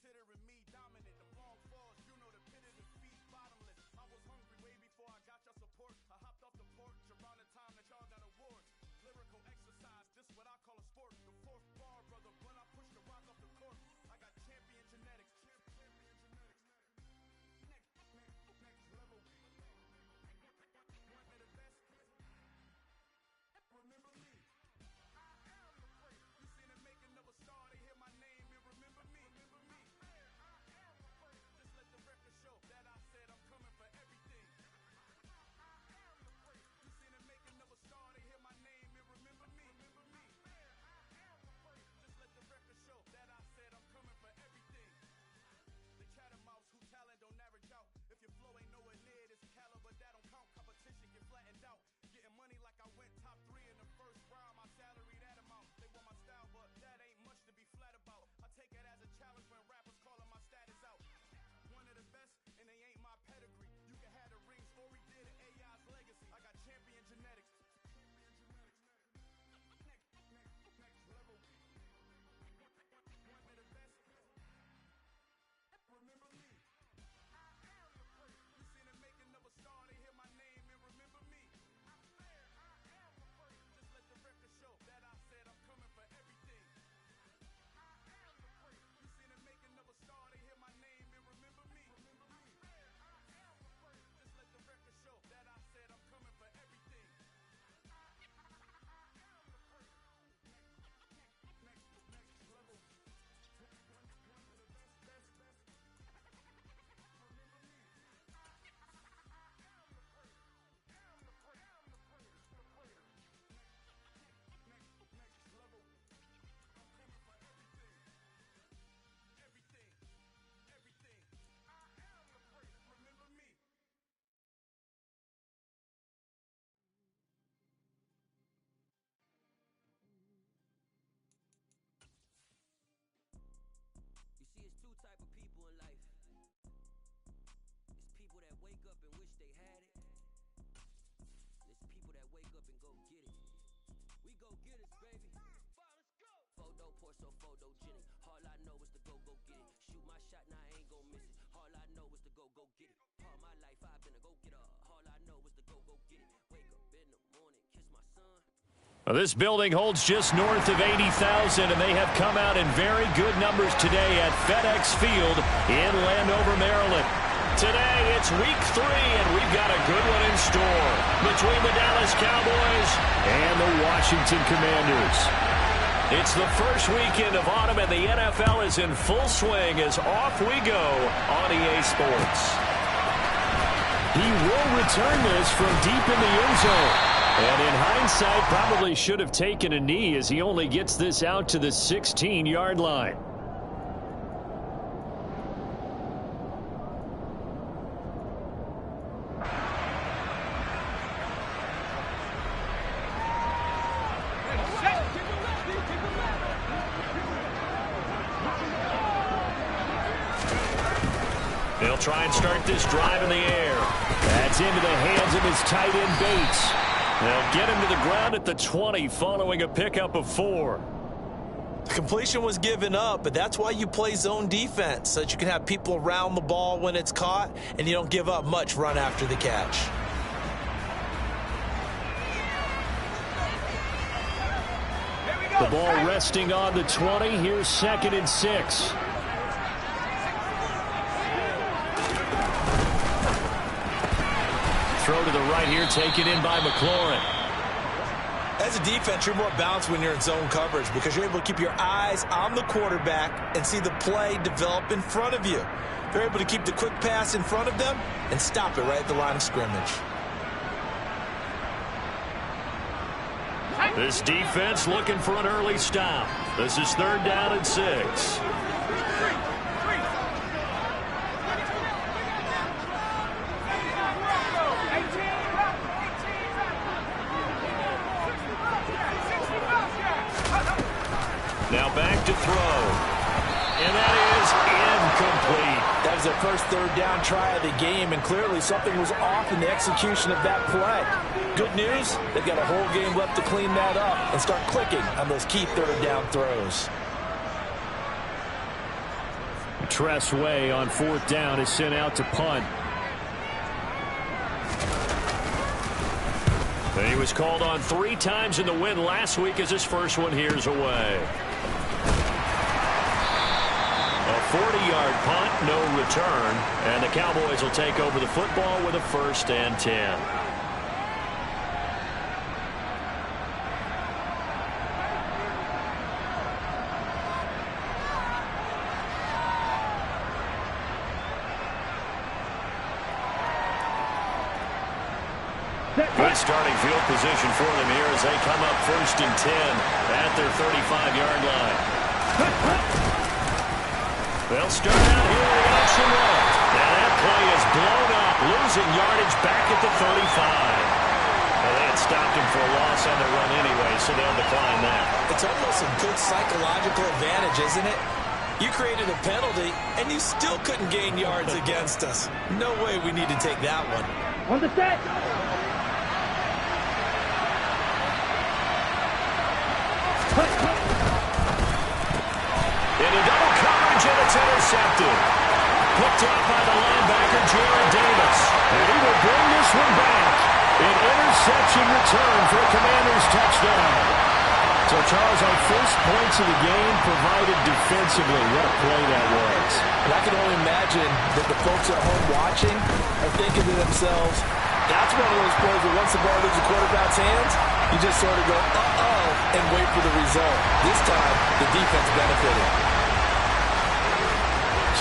considering me dominant. The long falls, you know the pit of defeat, bottomless. I was hungry way before I got your support. I hopped off the porch around the time that y'all got awards. Lyrical exercise, this what I call a sport. The fourth bar, brother, when I push the rock off the court. I got champion genetics. Next level. One of the best. Remember me. I am the great. You seen the making of a star, they hear my name and remember me. Remember me. I am the great. Just let the record show that I said I'm coming for everything. I am the great. You seen the making of a star, they hear my name and remember me. Remember me. I am the great. Just let the record show that I said I'm coming for everything. The cat and mouse who talent don't average out. If your flow ain't nowhere near this caliber, that don't count. Competition get flattened out. Getting money like I went top 3 in the first round. My salary that amount. They want my style, but that ain't much to be flat about. I take it as a challenge when rappers calling my status out. One of the best, and they ain't my pedigree. You can have the rings, or we did it, AI's legacy. I got champion genetics. Next level. One of the best. Remember me. I am the great. You seen the making of a star, they hear my name and remember me. I am the great. Just let the record show that I said I'm coming for everything. I am the great. You seen the making of a star, they hear my name and remember me. Remember me. I am the great. Just let the record show that I said I'm coming for everything. I am the great. Next level. One of the best. Remember me. I am the great. I'm the greatest. Next level. I'm coming for everything. Everything. I am the great. Remember me. You see, it's two type of people in life. It's people that wake up and wish they had it. And it's people that wake up and go get it. We go get it, baby. Let's go. Photo porso, photogenic. All I know is to go get it. Shoot my shot, now I ain't gon' miss it. All I know is to go get it. All my life I've been a go-getter. All I know is to go get it. Wake up in the morning, kiss my son. This building holds just north of 80,000, and they have come out in very good numbers today at FedEx Field in Landover, Maryland. Today, it's week 3, and we've got a good one in store between the Dallas Cowboys and the Washington Commanders. It's the first weekend of autumn, and the NFL is in full swing as off we go on EA Sports. He will return this from deep in the end zone. And in hindsight, probably should have taken a knee as he only gets this out to the 16-yard line. They'll try and start this drive in the air. That's into the hands of his tight end, Bates. They'll get him to the ground at the 20 following a pickup of 4. The completion was given up, but that's why you play zone defense, so that you can have people around the ball when it's caught, and you don't give up much run after the catch. The ball resting on the 20. Here's 2nd and 6. Throw to the right here, taken in by McLaurin. As a defense, you're more balanced when you're in zone coverage because you're able to keep your eyes on the quarterback and see the play develop in front of you. They're able to keep the quick pass in front of them and stop it right at the line of scrimmage. This defense looking for an early stop. This is 3rd down and 6. Now back to throw. And that is incomplete. That was their first 3rd down try of the game, and clearly something was off in the execution of that play. Good news, they've got a whole game left to clean that up and start clicking on those key 3rd down throws. Tress Way on 4th down is sent out to punt. He was called on 3 times in the win last week as his first one here's away. A 40-yard punt, no return, and the Cowboys will take over the football with a 1st and 10. Good starting field position for them here as they come up 1st and 10 at their 35-yard line. They'll start out here with the option left. And that play is blown up, losing yardage back at the 35. Well, they had stopped him for a loss on the run anyway, so they'll decline that. It's almost a good psychological advantage, isn't it? You created a penalty, and you still couldn't gain yards against us. No way we need to take that one. On the set. Into double coverage, and it's intercepted. Picked up by the linebacker, Jared Davis. And he will bring this one back. An interception return for a Commanders touchdown. So, Charles, our first points of the game provided defensively. What a play that was. And I can only imagine that the folks at home watching are thinking to themselves, that's one of those plays where once the ball leaves the quarterback's hands, you just sort of go, uh-oh, and wait for the result. This time, the defense benefited.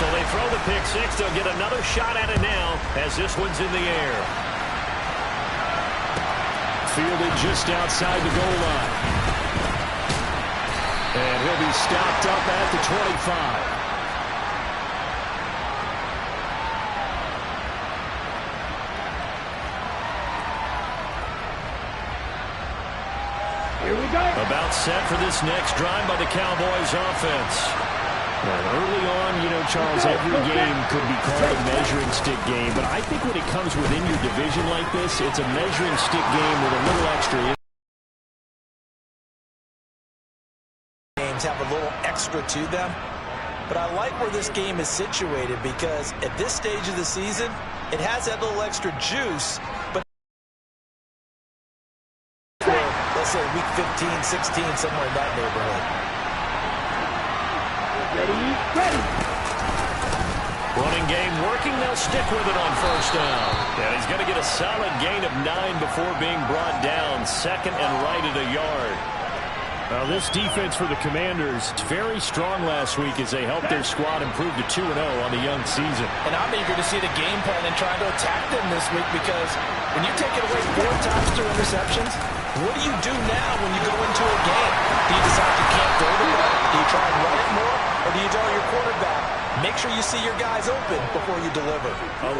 So they throw the pick six. They'll get another shot at it now as this one's in the air. Fielded just outside the goal line. And he'll be stopped up at the 25. Here we go. About set for this next drive by the Cowboys offense. And early on, you know, Charles, every game could be called a measuring stick game. But I think when it comes within your division like this, it's a measuring stick game with a little extra. Games have a little extra to them. But I like where this game is situated because at this stage of the season, it has that little extra juice. But let's say week 15, 16, somewhere in that neighborhood. Ready. Running game working. They'll stick with it on 1st down. And he's going to get a solid gain of 9 before being brought down. 2nd and right at a yard. Now this defense for the Commanders, very strong last week as they helped their squad improve to 2-0 on the young season. And I'm eager to see the game plan and trying to attack them this week because when you take it away 4 times through interceptions, what do you do now when you go into a game? Do you decide you can't throw the ball? Do you try and run it more? Or do you tell your quarterback, make sure you see your guys open before you deliver?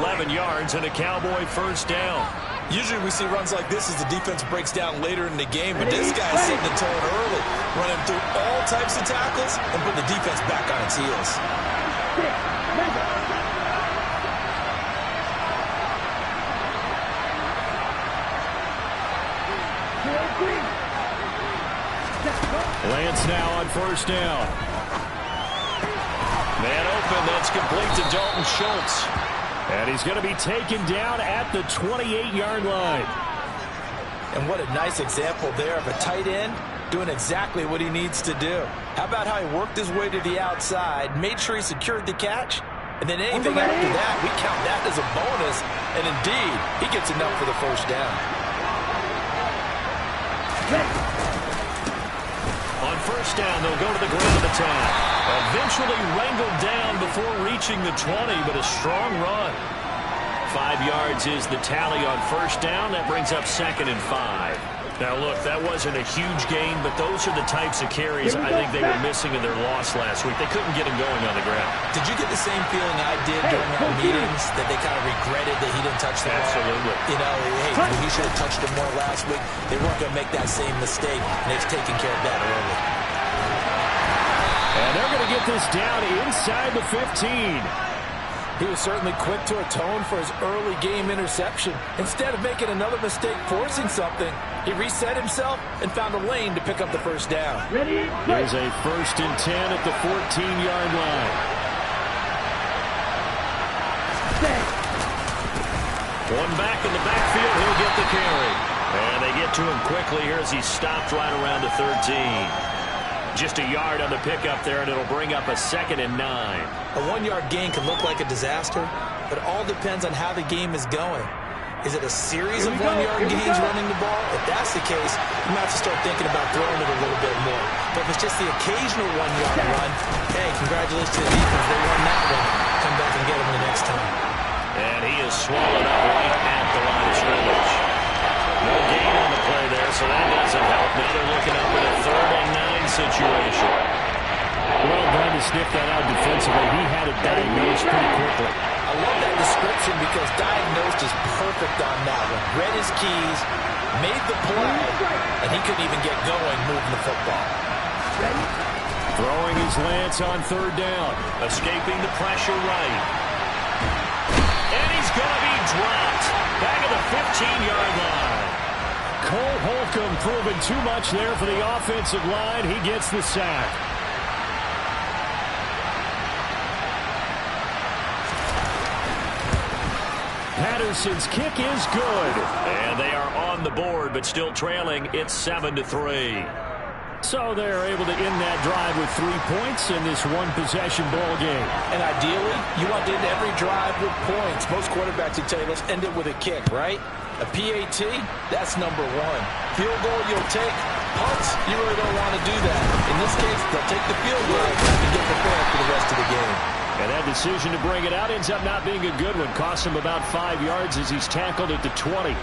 11 yards and a Cowboy 1st down. Usually we see runs like this as the defense breaks down later in the game, but this guy's setting the tone early, running through all types of tackles and putting the defense back on its heels. Lance now on 1st down. Man open, that's complete to Dalton Schultz. And he's going to be taken down at the 28-yard line. And what a nice example there of a tight end doing exactly what he needs to do. How about how he worked his way to the outside, made sure he secured the catch, and then anything after that, we count that as a bonus. And indeed, he gets enough for the 1st down. On 1st down, they'll go to the ground attack. Eventually wrangled down before reaching the 20, but a strong run. 5 yards is the tally on 1st down. That brings up 2nd and 5. Now, look, that wasn't a huge gain, but those are the types of carries I think they were missing in their loss last week. They couldn't get him going on the ground. Did you get the same feeling I did during our meetings, that they kind of regretted that he didn't touch the ball? Absolutely. You know, hey, he should have touched him more last week. They weren't going to make that same mistake, and they've taken care of that early. And they're going to get this down inside the 15. He was certainly quick to atone for his early game interception. Instead of making another mistake forcing something, he reset himself and found a lane to pick up the 1st down. Ready. There's a 1st and 10 at the 14-yard line. One back in the backfield. He'll get the carry. And they get to him quickly here as he stopped right around the 13. Just a yard on the pickup there, and it'll bring up a 2nd and 9. A 1-yard gain can look like a disaster, but it all depends on how the game is going. Is it a series of 1-yard gains running the ball? If that's the case, you might have to start thinking about throwing it a little bit more. But if it's just the occasional 1-yard run, hey, congratulations to the defense. They won that one. Come back and get them the next time. And he is swallowed up right at the line of scrimmage. No gain on the play there, so that doesn't help. Now they're looking up at a 3rd and 9 situation. Well done to sniff that out defensively. He had it diagnosed pretty quickly. I love that description because diagnosed is perfect on that one. Read his keys, made the play, and he couldn't even get going moving the football. Throwing his lance on 3rd down. Escaping the pressure right. And he's going to be dropped. Back at the 15-yard line. Cole Holcomb proving too much there for the offensive line. He gets the sack. Patterson's kick is good. And they are on the board, but still trailing. It's 7-3. So they're able to end that drive with 3 points in this one-possession ball game. And ideally, you want to end every drive with points. Most quarterbacks would tell you, let's end it with a kick, right? A PAT, that's number 1. Field goal, you'll take. Punts, you really don't want to do that. In this case, they'll take the field goal and get prepared for the rest of the game. And that decision to bring it out ends up not being a good one. Costs him about 5 yards as he's tackled at the 20.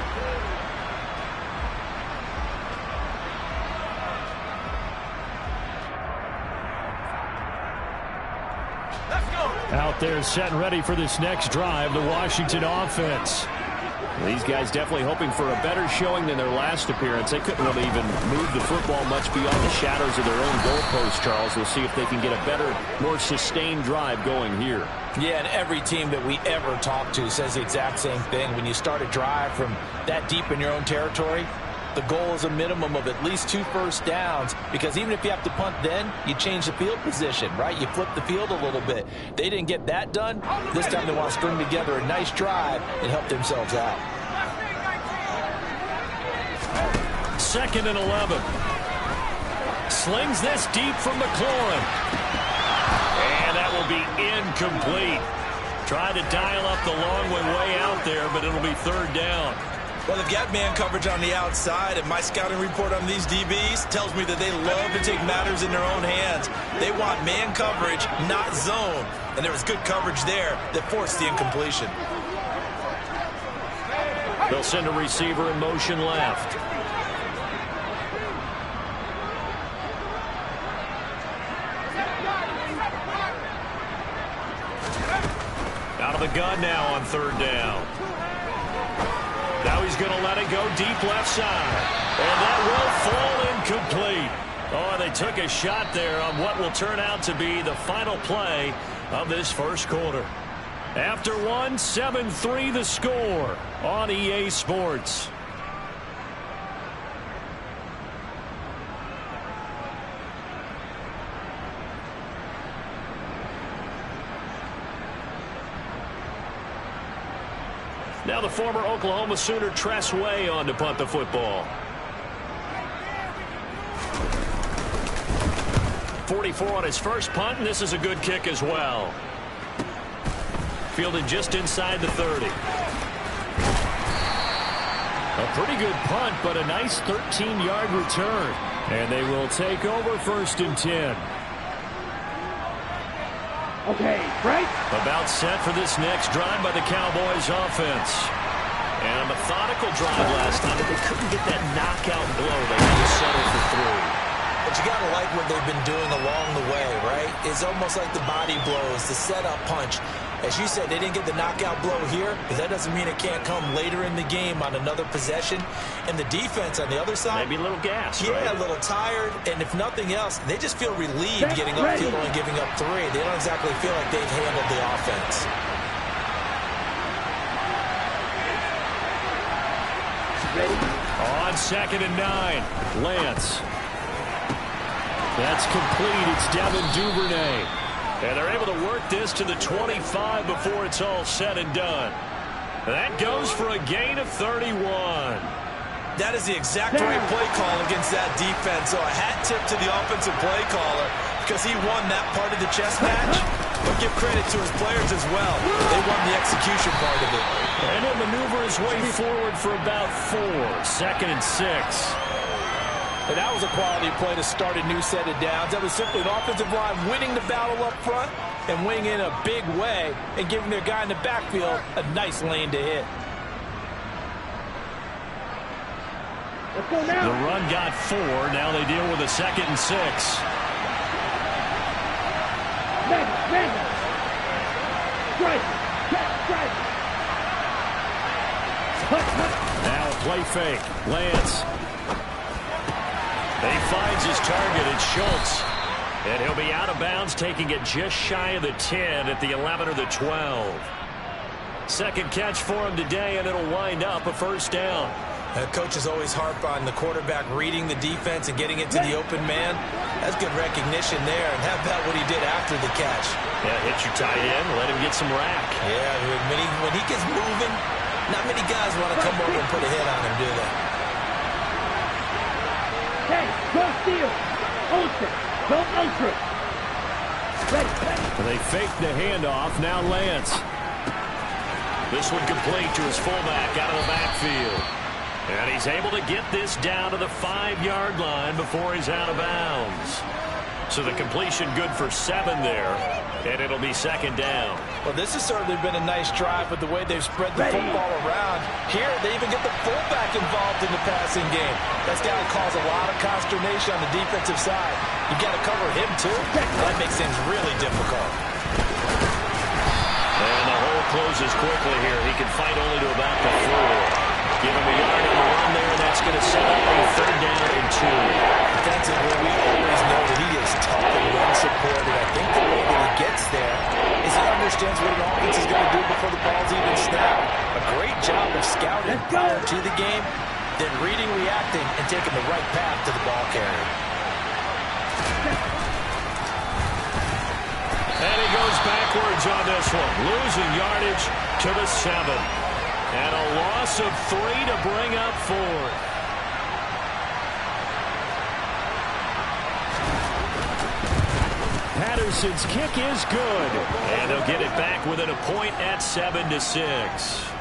Out there set and ready for this next drive, the Washington offense. These guys definitely hoping for a better showing than their last appearance. They couldn't really even move the football much beyond the shadows of their own goalpost, Charles. We'll see if they can get a better, more sustained drive going here. Yeah, and every team that we ever talk to says the exact same thing. When you start a drive from that deep in your own territory, the goal is a minimum of at least 2 first downs, because even if you have to punt then, you change the field position, right? You flip the field a little bit. They didn't get that done. This time they want to string together a nice drive and help themselves out. 2nd and 11. Slings this deep from McLaurin. And that will be incomplete. Tried to dial up the long way out there, but it'll be 3rd down. Well, they've got man coverage on the outside, and my scouting report on these DBs tells me that they love to take matters in their own hands. They want man coverage, not zone. And there was good coverage there that forced the incompletion. They'll send a receiver in motion left. Out of the gun now on 3rd down. Now he's going to let it go deep left side. And that will fall incomplete. Oh, they took a shot there on what will turn out to be the final play of this first quarter. After 1, 7-3 the score on EA Sports. Now the former Oklahoma Sooner Tress Way on to punt the football. 44 on his first punt, and this is a good kick as well. Fielded just inside the 30. A pretty good punt, but a nice 13-yard return. And they will take over 1st and 10. Okay, right? About set for this next drive by the Cowboys offense. And a methodical drive last time, but they couldn't get that knockout blow. They had to settle for 3. But you got to like what they've been doing along the way, right? It's almost like the body blows, the setup punch. As you said, they didn't get the knockout blow here, but that doesn't mean it can't come later in the game on another possession. And the defense on the other side, maybe a little gas, yeah, right? A little tired. And if nothing else, they just feel relieved getting upfield and giving up 3. They don't exactly feel like they've handled the offense. On 2nd and 9, Lance. That's complete. It's Devin Duvernay. And they're able to work this to the 25 before it's all said and done. That goes for a gain of 31. That is the exact right play call against that defense. So a hat tip to the offensive play caller because he won that part of the chess match. But give credit to his players as well. They won the execution part of it. And he'll maneuver his way forward for about 4. 2nd and 6. And that was a quality play to start a new set of downs. That was simply an offensive line winning the battle up front and winning in a big way and giving their guy in the backfield a nice lane to hit. Let's go now. The run got 4. Now they deal with a 2nd and 6. Mega. Strike. Strike. Now a play fake. Lance. He finds his target. It's Schultz. And he'll be out of bounds, taking it just shy of the 10 at the 11 or the 12. Second catch for him today, and it'll wind up a first down. Coaches always harp on the quarterback reading the defense and getting it to the open man. That's good recognition there. And how about what he did after the catch? Yeah, hit your tight end, let him get some rack. Yeah, when he gets moving, not many guys want to come over and put a hit on him, do they? Hey, go steal. Ultra. Don't ultra. Ready. They fake the handoff. Now Lance. This one complete to his fullback out of the backfield. And he's able to get this down to the 5-yard line before he's out of bounds. So the completion good for 7 there. And it'll be 2nd down. Well, this has certainly been a nice drive with the way they've spread the football around. Here, they even get the fullback involved in the passing game. That's got to cause a lot of consternation on the defensive side. You got to cover him, too. That makes things really difficult. And the hole closes quickly here. He can fight only to about the 4. Give him a yard on the run there, and that's going to set up a 3rd down and 2. Defensively, we always know that he is tough and run supported. I think the way that he gets there is he understands what an offense is going to do before the ball's even snapped. A great job of scouting prior to the game, then reading, reacting, and taking the right path to the ball carrier. And he goes backwards on this one, losing yardage to the 7. And a loss of 3 to bring up 4th. Patterson's kick is good. And they'll get it back within a point at 7-6.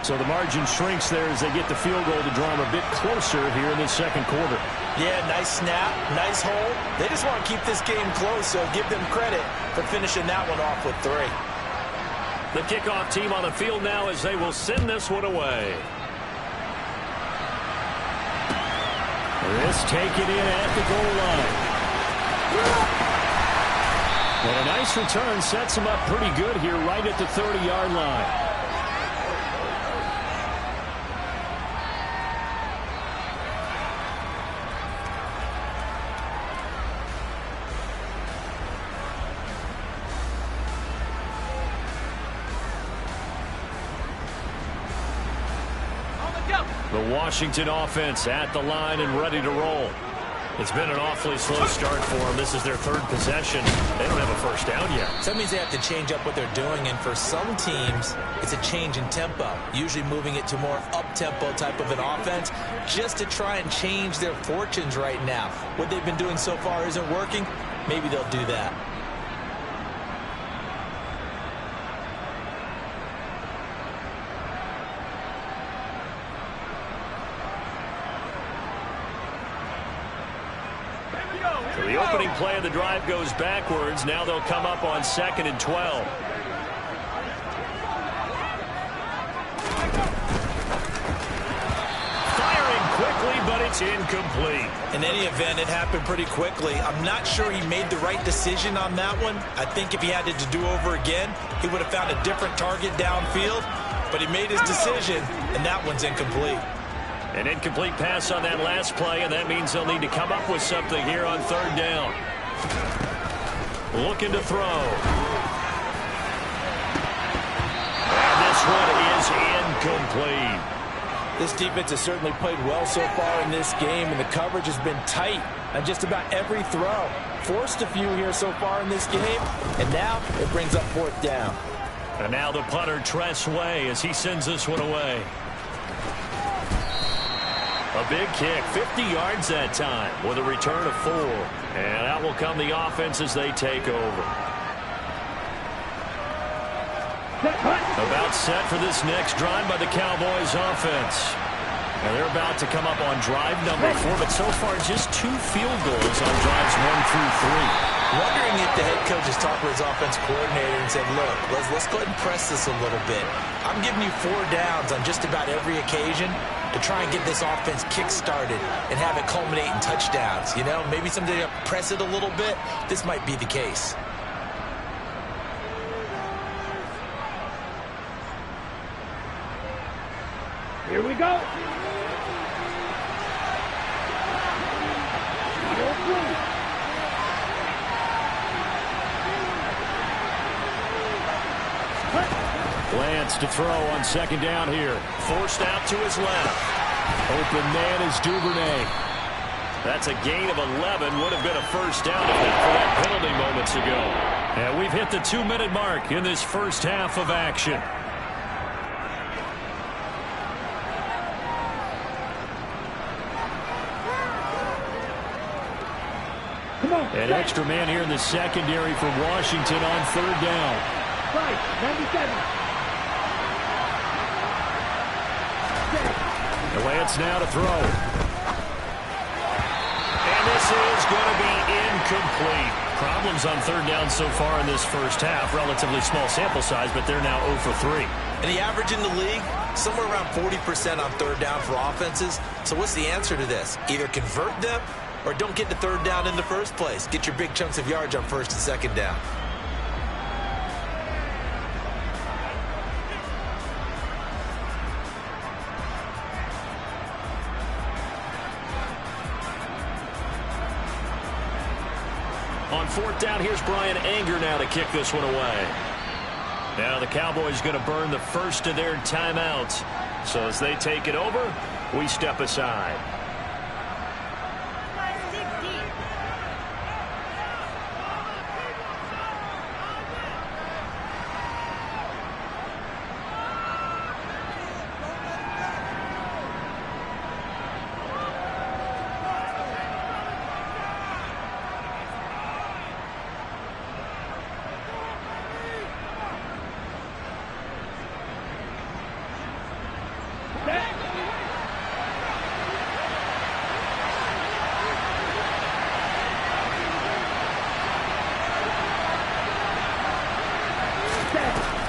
So the margin shrinks there as they get the field goal to draw them a bit closer here in the 2nd quarter. Yeah, nice snap, nice hole. They just want to keep this game close, so give them credit for finishing that one off with 3. The kickoff team on the field now as they will send this one away. This taken in at the goal line. And a nice return sets him up pretty good here right at the 30-yard line. The Washington offense at the line and ready to roll. It's been an awfully slow start for them. This is their 3rd possession. They don't have a first down yet. So that means they have to change up what they're doing, and for some teams, it's a change in tempo, usually moving it to more up-tempo type of an offense just to try and change their fortunes right now. What they've been doing so far isn't working. Maybe they'll do that. So the opening play of the drive goes backwards. Now they'll come up on 2nd and 12. Firing quickly, but it's incomplete. In any event, it happened pretty quickly. I'm not sure he made the right decision on that one. I think if he had to do over again, he would have found a different target downfield. But he made his decision, and that one's incomplete. An incomplete pass on that last play, and that means they'll need to come up with something here on 3rd down. Looking to throw. And this one is incomplete. This defense has certainly played well so far in this game, and the coverage has been tight on just about every throw. Forced a few here so far in this game, and now it brings up 4th down. And now the punter, Tress Way, as he sends this one away. A big kick, 50 yards that time, with a return of 4. And out will come the offense as they take over. About set for this next drive by the Cowboys offense. And they're about to come up on drive number 4, but so far just 2 field goals on drives 1 through 3. Wondering if the head coach has talked with his offense coordinator and said, look, let's go ahead and press this a little bit. I'm giving you 4 downs on just about every occasion to try and get this offense kick-started and have it culminate in touchdowns. You know, maybe someday to press it a little bit. This might be the case. Here we go. Lance to throw on second down here. Forced out to his left. Open man is Duvernay. That's a gain of 11. Would have been a first down if not for that penalty moments ago. And we've hit the 2-minute mark in this first half of action. An extra man here in the secondary for Washington on third down. Right, 97. And Lance now to throw. And this is going to be incomplete. Problems on third down so far in this first half. Relatively small sample size, but they're now 0 for 3. And the average in the league, somewhere around 40% on third down for offenses. So what's the answer to this? Either convert them or don't get to third down in the first place. Get your big chunks of yards on first and second down. On fourth down, here's Brian Anger now to kick this one away. Now the Cowboys going to burn the first of their timeouts. So as they take it over, we step aside.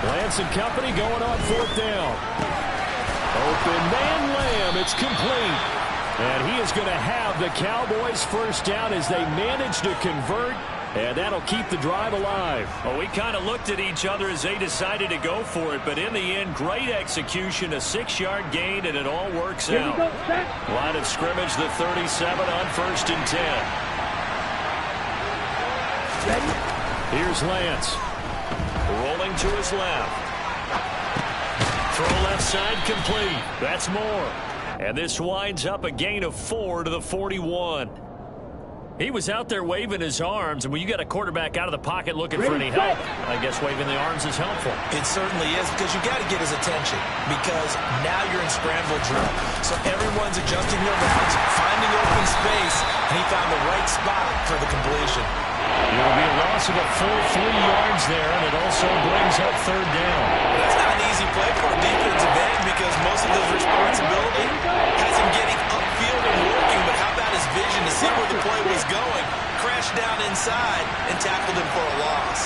Lance and company going on fourth down. Open man Lamb. It's complete. And he is going to have the Cowboys first down as they manage to convert. And that'll keep the drive alive. Well, we kind of looked at each other as they decided to go for it. But in the end, great execution, a 6-yard gain, and it all works out. Line of scrimmage, the 37 on first and 10. Here's Lance. Rolling to his left. Throw left side complete. That's more. And this winds up a gain of 4 to the 41. He was out there waving his arms, and when you got a quarterback out of the pocket looking for any help, I guess waving the arms is helpful. It certainly is, because you got to get his attention, because now you're in scramble drill. So everyone's adjusting their routes, finding open space, and he found the right spot for the completion. It'll be a loss of a full 3 yards there, and it also brings up third down. That's not an easy play for a defensive end, because most of his responsibility has him getting upfield and working, but how about his vision to see where the play was going, crashed down inside, and tackled him for a loss.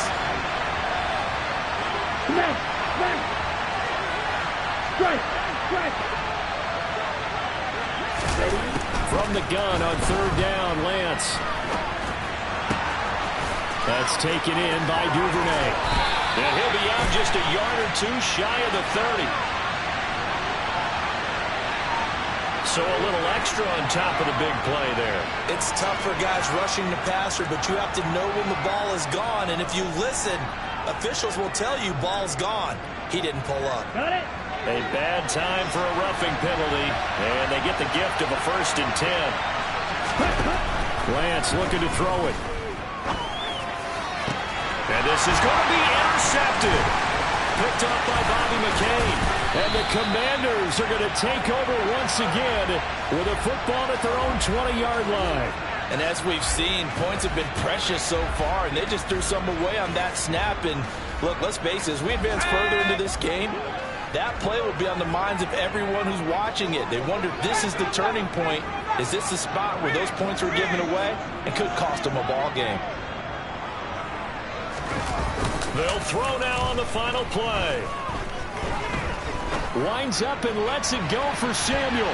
From the gun on third down, Lance. That's taken in by Duvernay. And he'll be out just a yard or 2 shy of the 30. So a little extra on top of the big play there. It's tough for guys rushing the passer, but you have to know when the ball is gone. And if you listen, officials will tell you ball's gone. He didn't pull up. Got it. A bad time for a roughing penalty. And they get the gift of a first and 10. Lance looking to throw it. And this is going to be intercepted. picked off by Bobby McCain. And the Commanders are going to take over once again with a football at their own 20-yard line. And as we've seen, points have been precious so far, and they just threw some away on that snap. And look, let's face it, as we advance further into this game, that play will be on the minds of everyone who's watching it. They wonder if this is the turning point. Is this the spot where those points were given away and could cost them a ball game? They'll throw now on the final play. Winds up and lets it go for Samuel.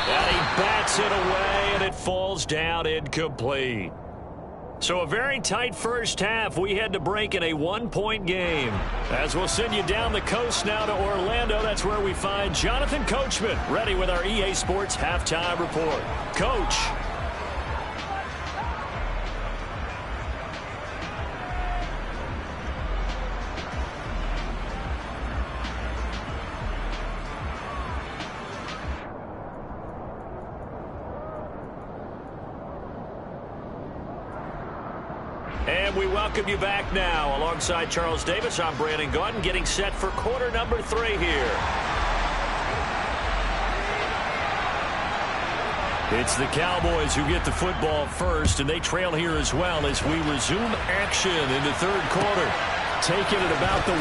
And he bats it away, and it falls down incomplete. So a very tight first half. We had to break in a one-point game. As we'll send you down the coast now to Orlando, that's where we find Jonathan Coachman, ready with our EA Sports Halftime Report. Coach. And we welcome you back now. Alongside Charles Davis, I'm Brandon Gaudin, getting set for quarter number 3 here. It's the Cowboys who get the football first, and they trail here as well as we resume action in the third quarter. Taking it about the 1.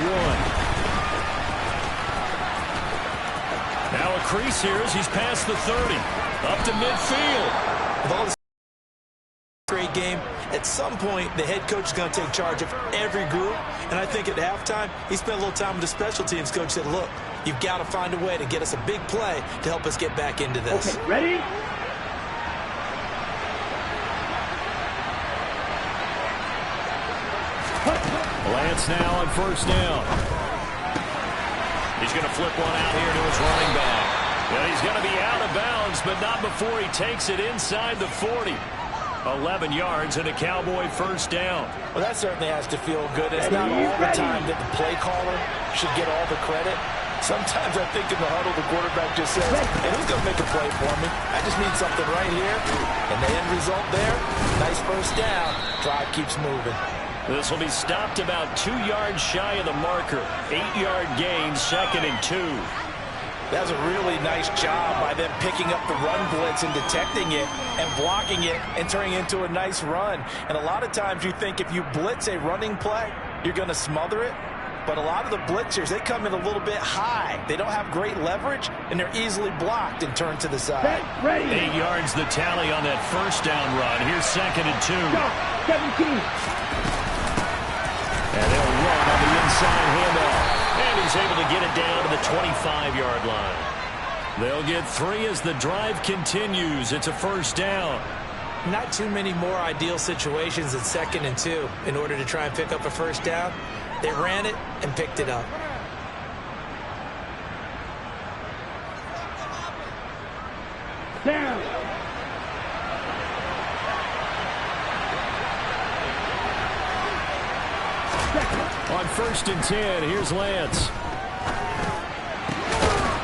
Now a crease here as he's past the 30. Up to midfield. With all this great game, at some point, the head coach is going to take charge of every group. And I think at halftime, he spent a little time with the special teams coach, said, look, you've got to find a way to get us a big play to help us get back into this. Okay, ready? Lance now on first down. He's going to flip one out here to his running back. And he's going to be out of bounds, but not before he takes it inside the 40. 11 yards and a Cowboy first down. Well, that certainly has to feel good. It's not all the time that the play caller should get all the credit. Sometimes I think in the huddle, the quarterback just says, hey, who's going to make a play for me? I just need something right here. And the end result there, nice first down. Drive keeps moving. This will be stopped about 2 yards shy of the marker. 8-yard gain, 2nd and 2. That's a really nice job by them picking up the run blitz and detecting it and blocking it and turning it into a nice run. And a lot of times you think if you blitz a running play, you're going to smother it. But a lot of the blitzers, they come in a little bit high. They don't have great leverage, and they're easily blocked and turned to the side. 8 yards the tally on that first down run. Here's 2nd and 2. Go, 17. And they'll run on the inside handoff. And he's able to get it down to the 25-yard line. They'll get 3 as the drive continues. It's a first down. Not too many more ideal situations at 2nd and 2 in order to try and pick up a first down. They ran it and picked it up. Down. On 1st and 10, here's Lance.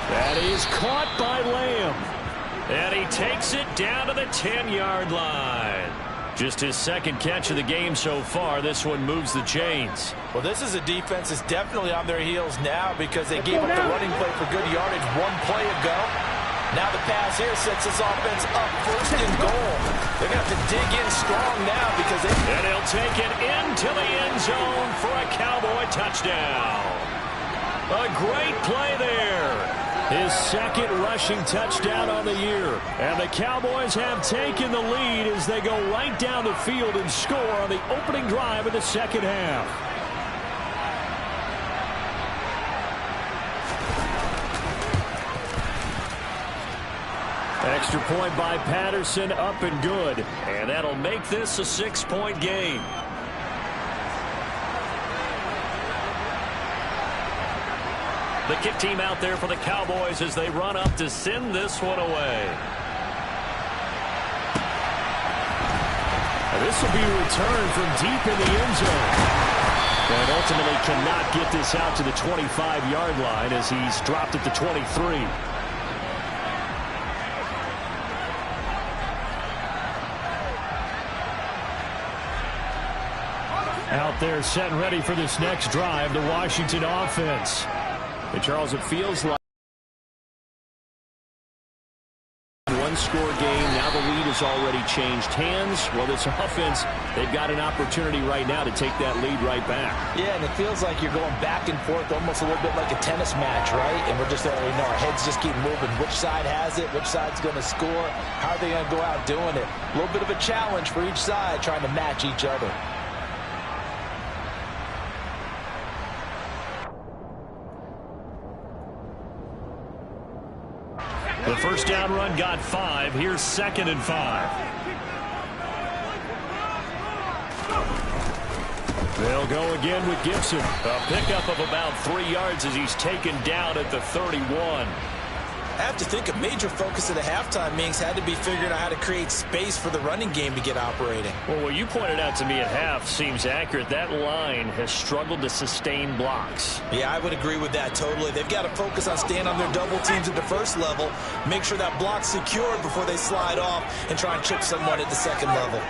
That is caught by Lamb. And he takes it down to the 10-yard line. Just his 2nd catch of the game so far. This one moves the chains. Well, this is a defense that's definitely on their heels now because they gave up the running play for good yardage 1 play ago. Now the pass here sets this offense up 1st and goal. They're going to have to dig in strong now because they... And he'll take it into the end zone for a Cowboy touchdown. A great play there. His 2nd rushing touchdown on the year. And the Cowboys have taken the lead as they go right down the field and score on the opening drive of the second half. Extra point by Patterson, up and good. And that'll make this a 6-point game. The kick team out there for the Cowboys as they run up to send this one away. And this will be returned from deep in the end zone. And ultimately cannot get this out to the 25-yard line as he's dropped at the 23. Out there set and ready for this next drive, the Washington offense. And Charles, it feels like one-score game. Now the lead has already changed hands. Well, this offense, they've got an opportunity right now to take that lead right back. Yeah, and it feels like you're going back and forth almost a little bit like a tennis match, right? And we're just already know our heads just keep moving. Which side has it? Which side's going to score? How are they going to go out doing it? A little bit of a challenge for each side trying to match each other. The first down run got 5. Here's 2nd and 5. They'll go again with Gibson. A pickup of about 3 yards as he's taken down at the 31. I have to think a major focus at the halftime meetings had to be figuring out how to create space for the running game to get operating. Well, what you pointed out to me at half seems accurate. That line has struggled to sustain blocks. Yeah, I would agree with that totally. They've got to focus on staying on their double teams at the first level, make sure that block's secured before they slide off and try and chip someone at the second level.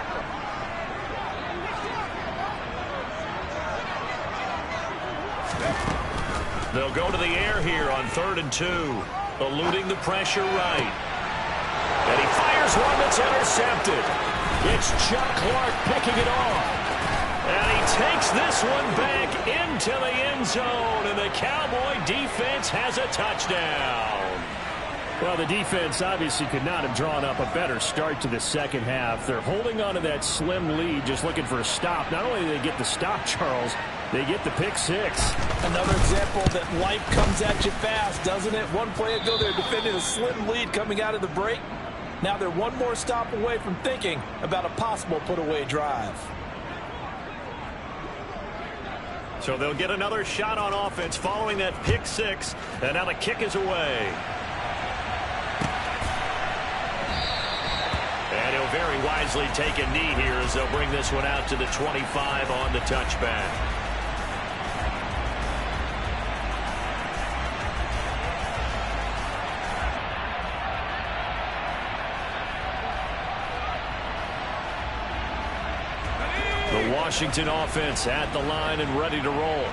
They'll go to the air here on 3rd and 2. Eluding the pressure right. And he fires one that's intercepted. It's Chuck Clark picking it off. And he takes this one back into the end zone. And the Cowboy defense has a touchdown. Well, the defense obviously could not have drawn up a better start to the second half. They're holding on to that slim lead, just looking for a stop. Not only do they get the stop, Charles, they get the pick 6. Another example that life comes at you fast, doesn't it? One play ago, they're defending a slim lead coming out of the break. Now they're one more stop away from thinking about a possible put-away drive. So they'll get another shot on offense following that pick 6. And now the kick is away. And he'll very wisely take a knee here as they'll bring this one out to the 25 on the touchback. The Washington offense at the line and ready to roll.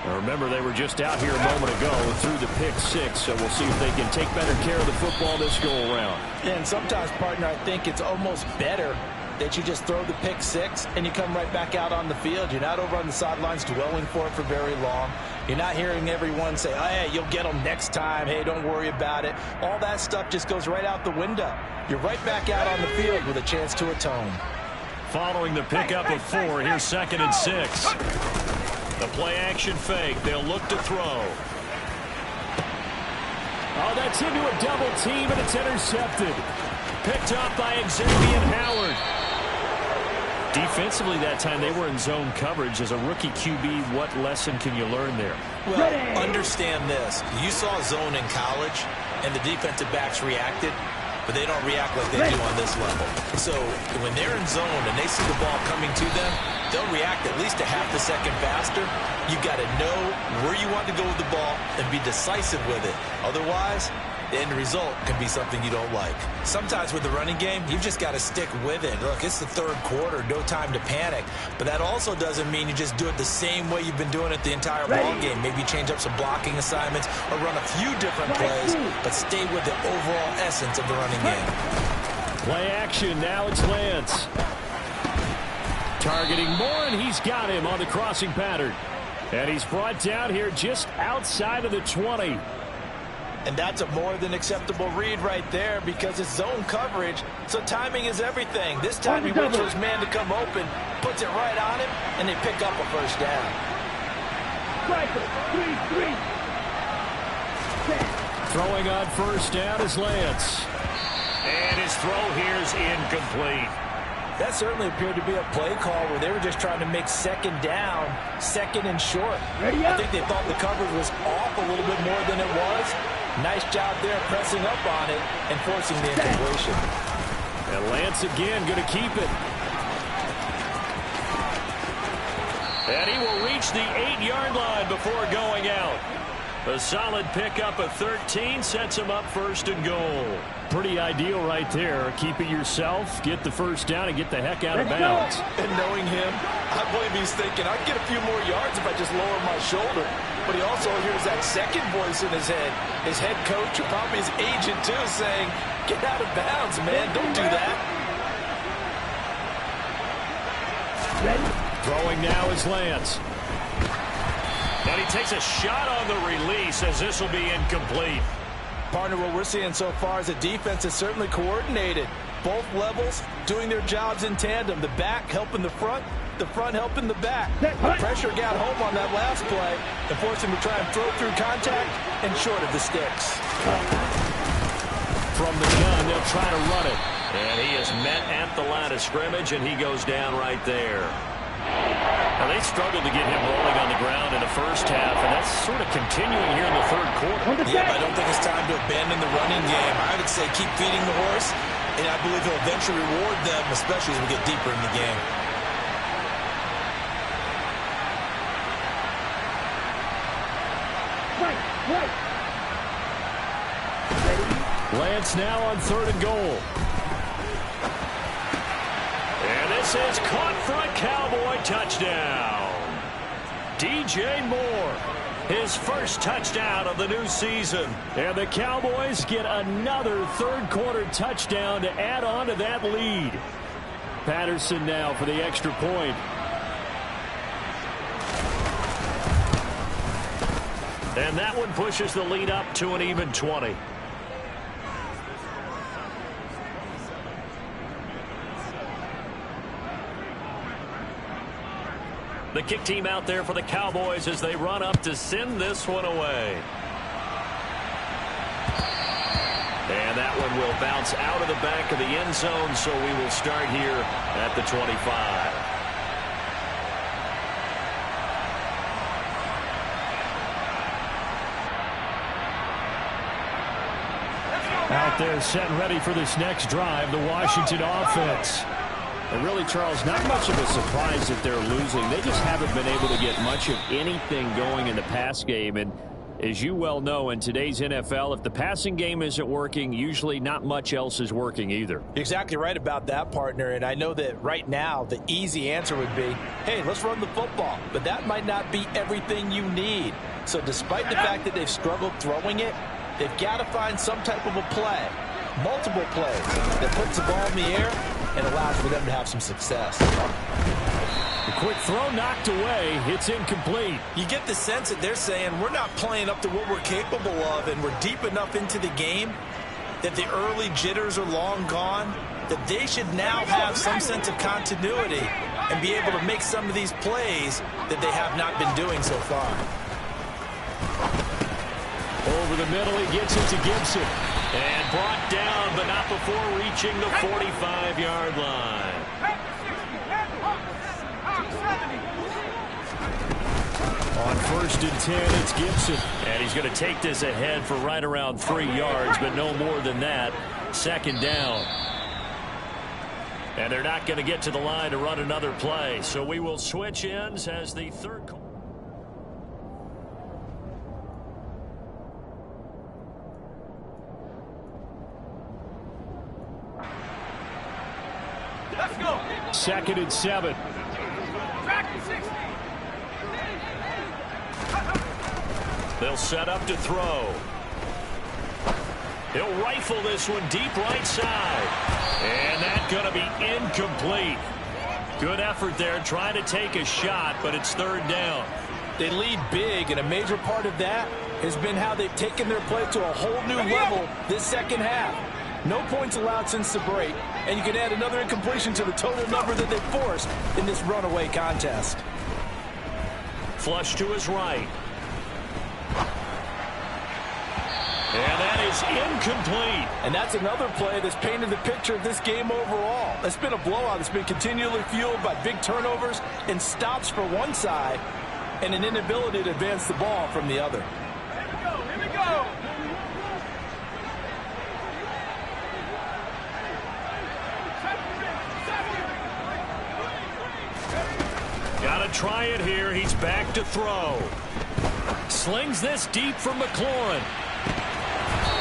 Now remember, they were just out here a moment ago through the pick 6, so we'll see if they can take better care of the football this go-around. And sometimes, partner, I think it's almost better that you just throw the pick 6 and you come right back out on the field. You're not over on the sidelines dwelling for it for very long. You're not hearing everyone say, oh, hey, you'll get them next time. Hey, don't worry about it. All that stuff just goes right out the window. You're right back out on the field with a chance to atone. Following the pickup of 4, here's 2nd and 6. The play-action fake. They'll look to throw. Oh, that's into a double team, and it's intercepted. Picked up by Xavier Howard. Defensively that time, they were in zone coverage. As a rookie QB, what lesson can you learn there? Well, understand this. You saw zone in college, and the defensive backs reacted, but they don't react like they do on this level. So when they're in zone and they see the ball coming to them, they'll react at least a half a second faster. You've got to know where you want to go with the ball and be decisive with it. Otherwise, the end result can be something you don't like. Sometimes with the running game, you've just got to stick with it. Look, it's the third quarter, no time to panic. But that also doesn't mean you just do it the same way you've been doing it the entire ball game. Maybe change up some blocking assignments or run a few different plays, but stay with the overall essence of the running game. Play action, now it's Lance. Targeting Moore, and he's got him on the crossing pattern. And he's brought down here just outside of the 20. And that's a more than acceptable read right there because it's zone coverage, so timing is everything. This time he waits for his man to come open, puts it right on him, and they pick up a first down. Throwing on first down is Lance. And his throw here is incomplete. That certainly appeared to be a play call where they were just trying to make second down, second and short. I think they thought the coverage was off a little bit more than it was. Nice job there pressing up on it and forcing the incompletion. And Lance again going to keep it. And he will reach the 8-yard line before going out. A solid pickup of 13 sets him up first and goal. Pretty ideal right there. Keep it yourself, get the first down, and get the heck out of bounds. And knowing him, I believe he's thinking, I'd get a few more yards if I just lower my shoulder. But he also hears that second voice in his head. His head coach, or probably his agent too, saying, get out of bounds, man. Don't do that. Throwing now is Lance. And he takes a shot on the release as this will be incomplete. Partner, what we're seeing so far is the defense is certainly coordinated. Both levels doing their jobs in tandem. The back helping the front helping the back. The pressure got home on that last play and forced him to try and throw through contact and short of the sticks. From the gun, they'll try to run it. And he is met at the line of scrimmage, and he goes down right there. Now, they struggled to get him rolling on the ground in the first half, and that's sort of continuing here in the third quarter. Yeah, but I don't think it's time to abandon the running game. I would say keep feeding the horse, and I believe he'll eventually reward them, especially as we get deeper in the game. Lance now on 3rd and goal. And this is caught for a Cowboy touchdown. DJ Moore, his first touchdown of the new season. And the Cowboys get another third-quarter touchdown to add on to that lead. Patterson now for the extra point. And that one pushes the lead up to an even 20. The kick team out there for the Cowboys as they run up to send this one away. And that one will bounce out of the back of the end zone, so we will start here at the 25. Out there set and ready for this next drive, the Washington offense. And really, Charles, not much of a surprise that they're losing. They just haven't been able to get much of anything going in the pass game. And as you well know, in today's NFL, if the passing game isn't working, usually not much else is working either. You're exactly right about that, partner. And I know that right now the easy answer would be, hey, let's run the football. But that might not be everything you need. So despite the fact that they've struggled throwing it, they've got to find some type of a play, multiple plays, that puts the ball in the air and allows for them to have some success. The quick throw knocked away. It's incomplete. You get the sense that they're saying we're not playing up to what we're capable of, and we're deep enough into the game that the early jitters are long gone, that they should now have some sense of continuity and be able to make some of these plays that they have not been doing so far. Over the middle, he gets it to Gibson. And brought down, but not before reaching the 45-yard line. On 1st and 10, it's Gibson. And he's going to take this ahead for right around 3 yards, but no more than that. 2nd down. And they're not going to get to the line to run another play. So we will switch ends as the third quarter. Let's go. 2nd and 7. They'll set up to throw. He'll rifle this one deep right side. And that's going to be incomplete. Good effort there trying to take a shot, but it's 3rd down. They lead big, and a major part of that has been how they've taken their play to a whole new level this second half. No points allowed since the break, and you can add another incompletion to the total number that they forced in this runaway contest. Flush to his right. And that is incomplete. And that's another play that's painted the picture of this game overall. It's been a blowout that's been continually fueled by big turnovers and stops for one side and an inability to advance the ball from the other. Here we go. Got to try it here. He's back to throw. Slings this deep from McLaurin.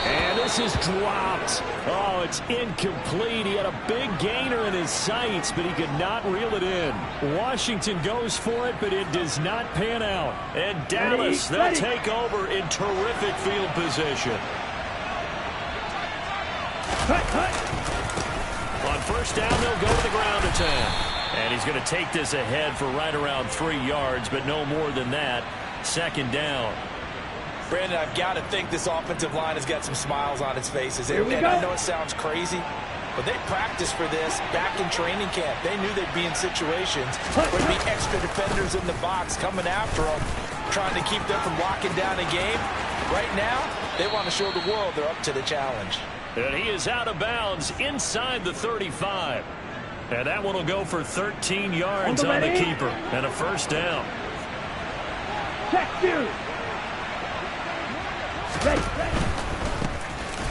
And this is dropped. Oh, it's incomplete. He had a big gainer in his sights, but he could not reel it in. Washington goes for it, but it does not pan out. And Dallas, they'll take over in terrific field position. On first down, they'll go to the ground attack. And he's going to take this ahead for right around 3 yards, but no more than that. Second down. Brandon, I've got to think this offensive line has got some smiles on its faces. And I know it sounds crazy, but they practiced for this back in training camp. They knew they'd be in situations where there'd be extra defenders in the box coming after them, trying to keep them from locking down a game. Right now, they want to show the world they're up to the challenge. And he is out of bounds inside the 35. And that one will go for 13 yards on the keeper and a first down. Check two. Ready.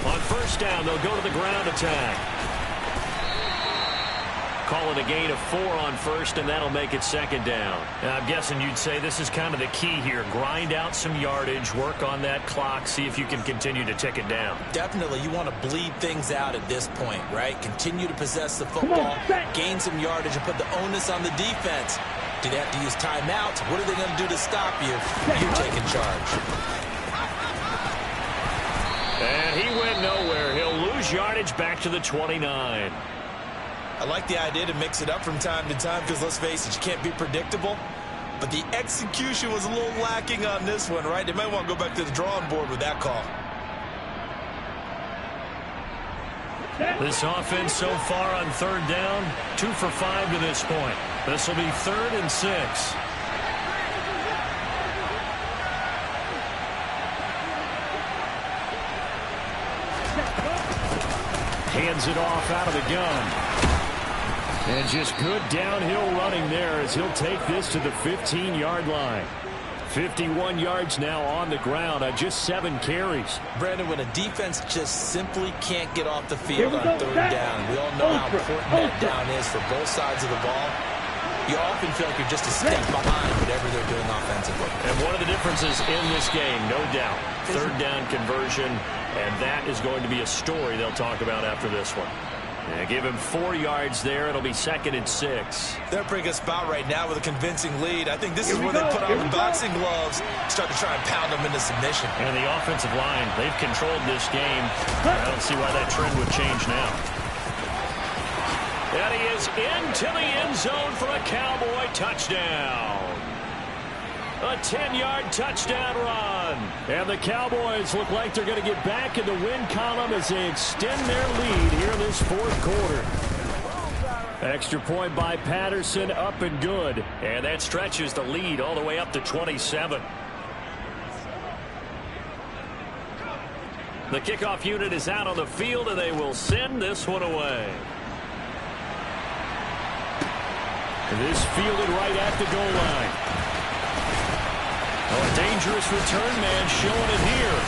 On first down, they'll go to the ground attack. Call it a gain of 4 on first, and that'll make it second down. Now, I'm guessing you'd say this is kind of the key here. Grind out some yardage, work on that clock, see if you can continue to tick it down. Definitely, you want to bleed things out at this point, right? Continue to possess the football, gain some yardage, and put the onus on the defense. Do they have to use timeouts? What are they going to do to stop you? You're taking charge. And he went nowhere. He'll lose yardage back to the 29. I like the idea to mix it up from time to time because, let's face it, you can't be predictable. But the execution was a little lacking on this one, right? They might want to go back to the drawing board with that call. This offense so far on third down, 2 for 5 to this point. This will be 3rd and 6. Hands it off out of the gun. And just good downhill running there as he'll take this to the 15-yard line. 51 yards now on the ground on just 7 carries. Brandon, when a defense just simply can't get off the field on third down, we all know how important that down is for both sides of the ball. You often feel like you're just a step behind whatever they're doing offensively. And one of the differences in this game, no doubt, third down conversion, and that is going to be a story they'll talk about after this one. And give him 4 yards there. It'll be 2nd and 6. They're bringing us about right now with a convincing lead. I think this is where they put on the boxing gloves, start to try and pound them into submission. And the offensive line, they've controlled this game. I don't see why that trend would change now. And he is into the end zone for a Cowboy touchdown. A 10-yard touchdown run. And the Cowboys look like they're going to get back in the win column as they extend their lead here in this 4th quarter. Extra point by Patterson, up and good. And that stretches the lead all the way up to 27. The kickoff unit is out on the field, and they will send this one away. And this fielded right at the goal line. Oh, a dangerous return man showing it here.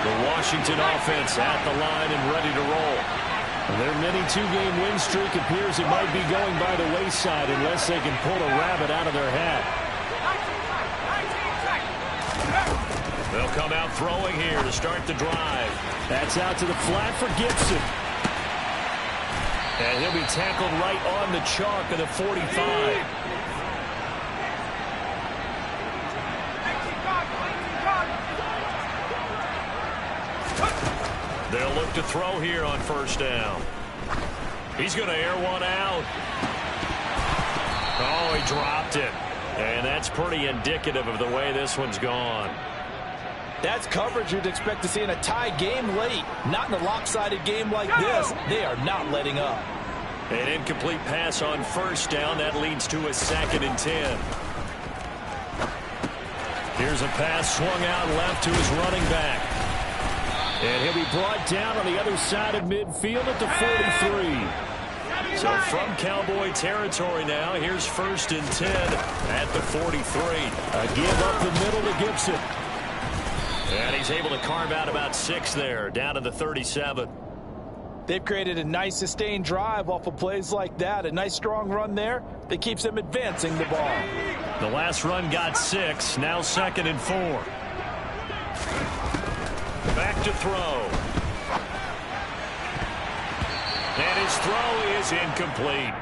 The Washington offense at the line and ready to roll. Their mini 2-game win streak appears it might be going by the wayside unless they can pull a rabbit out of their hat. They'll come out throwing here to start the drive. That's out to the flat for Gibson. And he'll be tackled right on the chalk of the 45. They'll look to throw here on first down. He's going to air one out. Oh, he dropped it. And that's pretty indicative of the way this one's gone. That's coverage you'd expect to see in a tie game late. Not in a lopsided game like this. They are not letting up. An incomplete pass on first down. That leads to a 2nd and 10. Here's a pass swung out left to his running back. And he'll be brought down on the other side of midfield at the 43. So from Cowboy territory now, here's 1st and 10 at the 43. A give up the middle to Gibson. And he's able to carve out about 6 there, down to the 37. They've created a nice sustained drive off of plays like that. A nice strong run there that keeps them advancing the ball. The last run got 6, now 2nd and 4. Back to throw. And his throw is incomplete.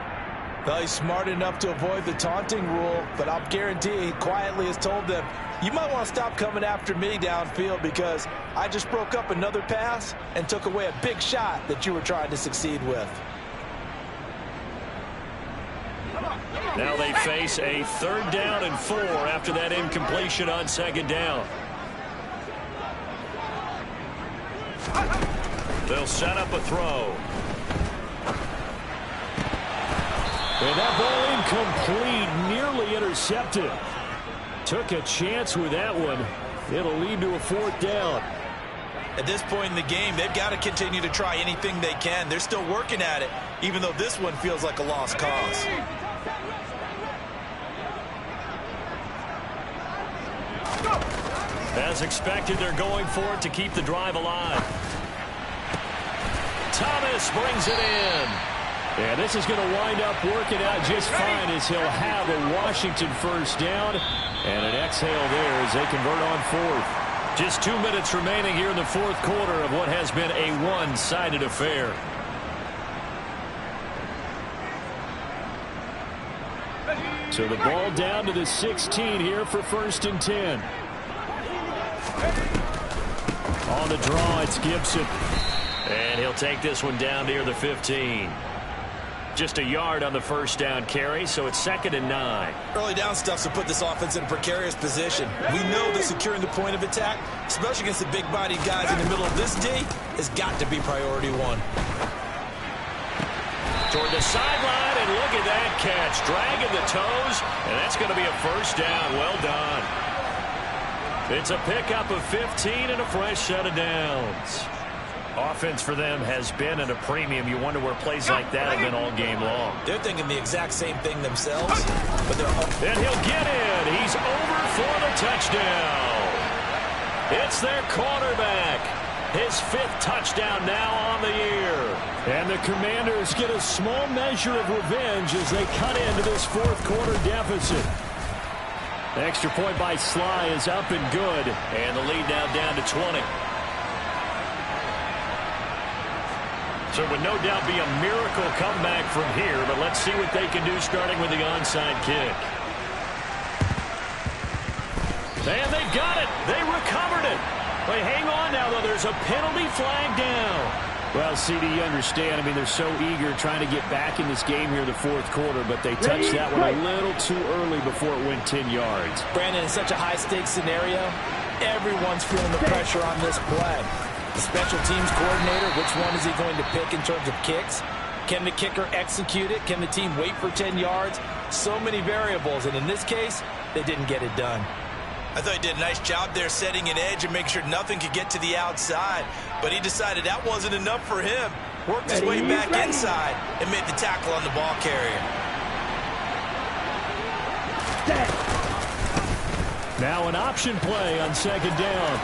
Well, he's smart enough to avoid the taunting rule, but I'll guarantee he quietly has told them, you might want to stop coming after me downfield because I just broke up another pass and took away a big shot that you were trying to succeed with. Now they face a 3rd down and 4 after that incompletion on 2nd down. They'll set up a throw. And that ball incomplete, nearly intercepted. Took a chance with that one. It'll lead to a 4th down. At this point in the game, they've got to continue to try anything they can. They're still working at it, even though this one feels like a lost cause. As expected, they're going for it to keep the drive alive. Thomas brings it in. And this is going to wind up working out just fine as he'll have a Washington 1st down. And an exhale there as they convert on 4th. Just 2 minutes remaining here in the 4th quarter of what has been a one-sided affair. So the ball down to the 16 here for 1st and 10. On the draw, it's Gibson. And he'll take this one down near the 15. Just a yard on the 1st down carry, so it's 2nd and 9. Early down stuff to put this offense in a precarious position. We know that securing the point of attack, especially against the big-bodied guys in the middle of this D, has got to be priority 1. Toward the sideline, and look at that catch. Dragging the toes, and that's going to be a 1st down. Well done. It's a pickup of 15 and a fresh set of downs. Offense for them has been at a premium. You wonder where plays like that have been all game long. They're thinking the exact same thing themselves. But and he'll get in. He's over for the touchdown. It's their quarterback. His 5th touchdown now on the year. And the Commanders get a small measure of revenge as they cut into this 4th quarter deficit. The extra point by Sly is up and good. And the lead now down to 20. So it would no doubt be a miracle comeback from here, but let's see what they can do starting with the onside kick. And they've got it. They recovered it. But hang on now, though. There's a penalty flag down. Well, CD, you understand. I mean, they're so eager trying to get back in this game here in the 4th quarter, but they touched that one a little too early before it went 10 yards. Brandon, in such a high-stakes scenario, everyone's feeling the pressure on this play. The special teams coordinator, which one is he going to pick in terms of kicks? Can the kicker execute it? Can the team wait for 10 yards? So many variables, and in this case, they didn't get it done. I thought he did a nice job there setting an edge and making sure nothing could get to the outside, but he decided that wasn't enough for him. Worked his way back inside and made the tackle on the ball carrier. Now an option play on 2nd down.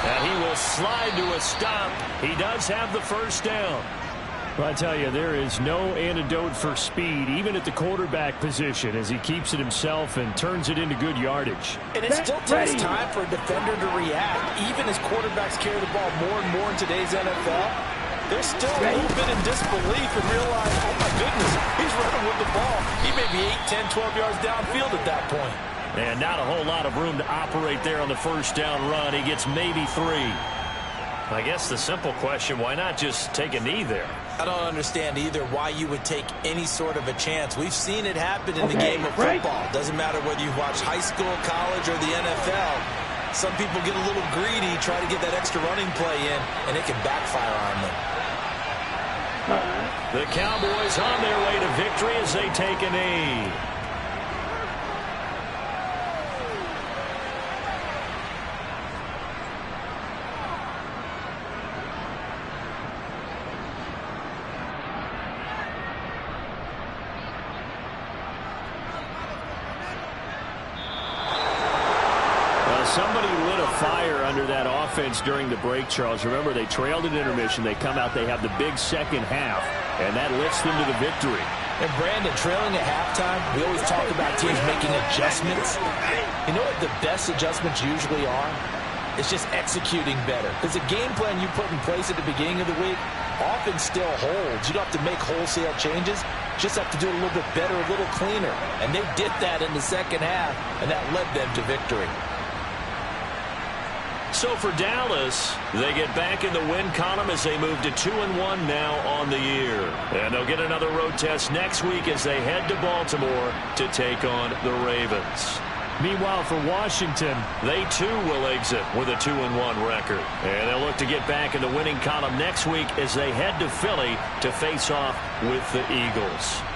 And he will slide to a stop. He does have the 1st down. Well, I tell you, there is no antidote for speed, even at the quarterback position, as he keeps it himself and turns it into good yardage. And it still takes time for a defender to react. Even as quarterbacks carry the ball more and more in today's NFL, they're still a little bit in disbelief and realize, oh my goodness, he's running with the ball. He may be 8, 10, 12 yards downfield at that point. And not a whole lot of room to operate there on the 1st down run. He gets maybe 3. I guess the simple question, why not just take a knee there? I don't understand either why you would take any sort of a chance. We've seen it happen in the game of football. Doesn't matter whether you watch high school, college, or the NFL. Some people get a little greedy, try to get that extra running play in, and it can backfire on them. The Cowboys on their way to victory as they take a knee. somebody lit a fire under that offense during the break, Charles. Remember, they trailed at intermission. They come out, they have the big second half, and that lifts them to the victory. And Brandon, trailing at halftime, we always talk about teams making adjustments. You know what the best adjustments usually are? It's just executing better. Because the game plan you put in place at the beginning of the week often still holds. You don't have to make wholesale changes. You just have to do it a little bit better, a little cleaner. And they did that in the second half, and that led them to victory. So for Dallas, they get back in the win column as they move to 2-1 now on the year. And they'll get another road test next week as they head to Baltimore to take on the Ravens. Meanwhile, for Washington, they too will exit with a 2-1 record. And they'll look to get back in the winning column next week as they head to Philly to face off with the Eagles.